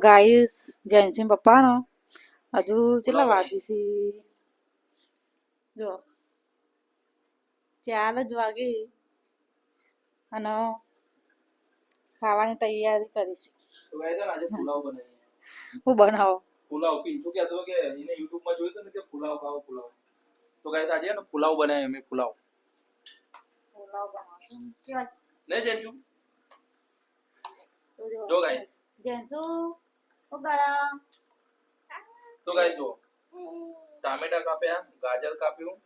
Guys Jaysinh પપ્પાનો હજુ કેટલા વાગી છે જો 4 જ વાગે અને ખાવાની તૈયારી કરી છે. તો ગાઈસ આજે પુલાવ બનાવીએ. હું બનાવો પુલાવ પિન્ટુ કહેતો કે એને YouTube માં જોયું ને કે પુલાવ ખાઓ પુલાવ. તો ગાઈસ આજે ને પુલાવ બનાવ્યો અમે પુલાવ બનાવશું લે જેજુ તો જો ગાઈસ જેન્સુ ઉગાડા તો ગાઈસ જો ટામેટા કાપ્યા ગાજર કાપ્યું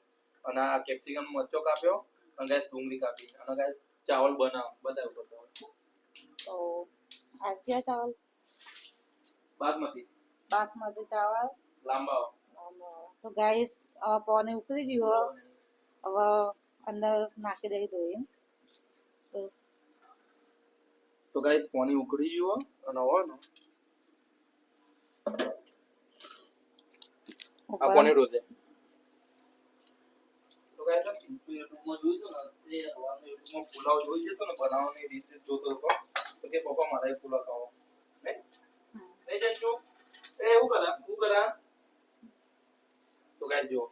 અને આ કેપ્સિકમ મરચો કાપ્યો અને ગાઈસ ડુંગળી કાપી અને ગાઈસ ચાવલ બતાવ્યો તો આ क्या चावल બાસમતી चावल લાંબા તો ગાઈસ હવે પાણી ઉકળી ગયું હવે અંદર નાખી દઈ ધોઈને તો ગાઈસ પાણી ઉકળી ગયું અને હવે ને આ પાણી રોજે તો ગાઈસ આ પિન્ટુ YouTube માં જોયું ને તે હવાનો YouTube માં પુલાવ જોઈ જતો ને બનાવવાની રીત જોતો હતો તો કે પપ્પા મારે પુલાવ ખાવો ને એ જજો એ હું કરા તો ગાઈસ જો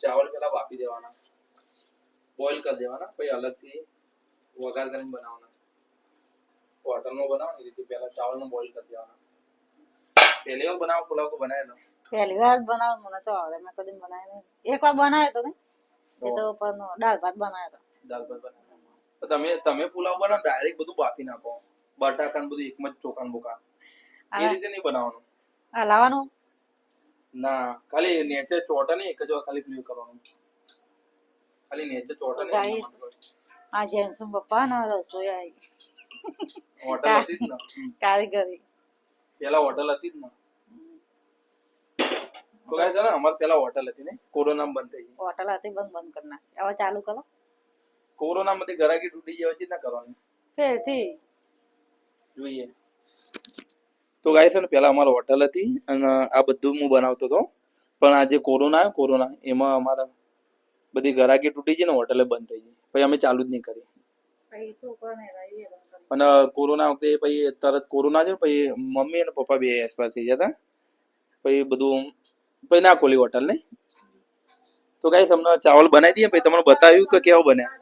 ચાવલ પેલા બાફી દેવાના બોઇલ કરી દેવાના પછી અલગથી વઘાર કરીને બનાવવાના હોટલમાં બનાવવાની રીતે પહેલા ચાવલને બોઇલ કરી દેવાના પહેલી વાર બનાવો પુલાવ તો બનાવેલો પહેલી વાર બનાવ મને તો આવડે મેં કદી બનાવ્યો નહીં એક વાર બનાવ્યો તો ને એ તો પણ દાળ ભાત બનાવ્યો તો તમે પુલાવ બનાવો ડાયરેક્ટ બધું બાફી નાખો બટાકા ને બધું એકમાં જ ચોકાન બોકા એ રીતે નહીં બનાવવાનું આ લાવવાનું ના ખાલી નેચે ચોટા નહીં એક જ વાર ખાલી ફ્લેવર કરવાનું ખાલી નેચે ચોટા નહીં આ જેન્સુ પપ્પા ના રસોઈ આવી હોટલ હતી જ ને કારીગરી પેલા હોટલ હતી જ ને તો ગાઈસ છે ને અમાર પેલા હોટલ હતી ને કોરોના માં બંધ થઈ ગઈ હોટલ હતી બંધ કરી નાખી હવે ચાલુ કરો કોરોના માંથી ગરાકી તૂટી જાય છે ના કરવાની ફેરથી જોઈએ તો ગાઈસ ને પેલા અમાર હોટલ હતી અને આ બધું હું બનાવતો હતો પણ આ જે કોરોના આવ્યો કોરોના એમાં અમારા બધી ગરાકી તૂટી ગઈ ને હોટલે બંધ થઈ ગઈ પછી અમે ચાલુ જ નહીં કરી અને કોરોના વખતે પછી તરત કોરોના છે પછી મમ્મી અને પપ્પા બે એક્સપાયર થઈ ગયા હતા પછી બધું પછી ના ખોલી હોટલ ને તો ગાઈસ અમને ચાવલ બનાવી દઈએ પછી તમને બતાવ્યું કે કેવો બન્યા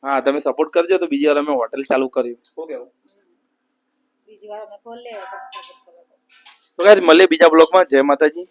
હા તમે સપોર્ટ કરજો તો બીજી વાર અમે હોટલ ચાલુ કર્યું શું કેવું બીજી વાર અમે ખોલી લે તો ગાઈસ મળીએ બીજા બ્લોગમાં જય માતાજી